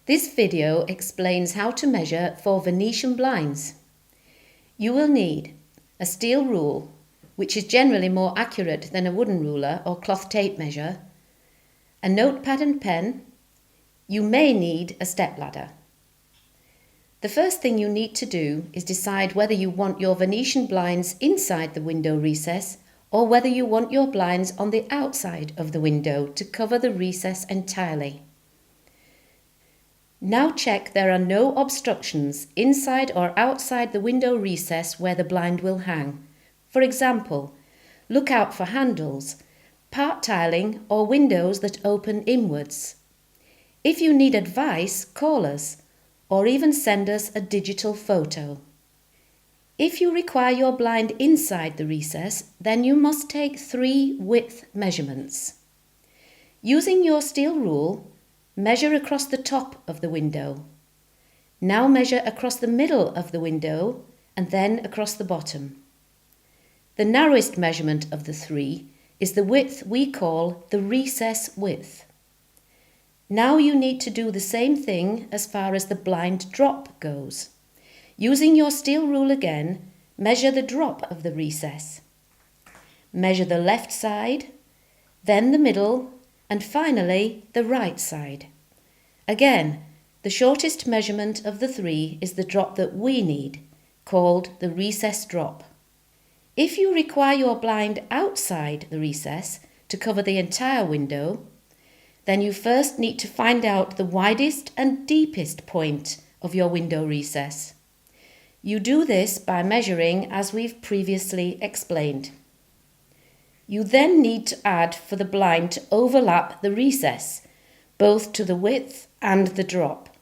This video explains how to measure for Venetian blinds. You will need a steel rule, which is generally more accurate than a wooden ruler or cloth tape measure, a notepad and pen. You may need a stepladder. The first thing you need to do is decide whether you want your Venetian blinds inside the window recess or whether you want your blinds on the outside of the window to cover the recess entirely. Now check there are no obstructions inside or outside the window recess where the blind will hang. For example, look out for handles, part tiling or windows that open inwards. If you need advice, call us or even send us a digital photo. If you require your blind inside the recess, then you must take 3 width measurements. Using your steel rule, measure across the top of the window. Now measure across the middle of the window and then across the bottom. The narrowest measurement of the 3 is the width we call the recess width. Now you need to do the same thing as far as the blind drop goes. Using your steel rule again, measure the drop of the recess. Measure the left side, then the middle, and finally the right side. Again, the shortest measurement of the 3 is the drop that we need, called the recess drop. If you require your blind outside the recess to cover the entire window, then you first need to find out the widest and deepest point of your window recess. You do this by measuring as we've previously explained. You then need to add for the blind to overlap the recess, both to the width and the drop.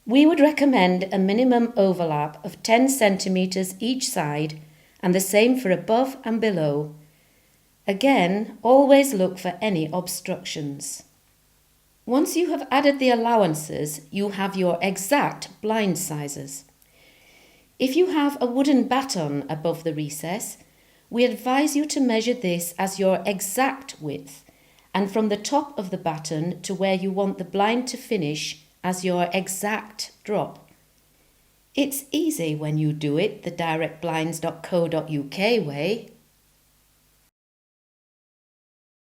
We would recommend a minimum overlap of 10 centimeters each side and the same for above and below. Again, always look for any obstructions. Once you have added the allowances, you have your exact blind sizes. If you have a wooden baton above the recess, we advise you to measure this as your exact width and from the top of the baton to where you want the blind to finish as your exact drop. It's easy when you do it the directblinds.co.uk way.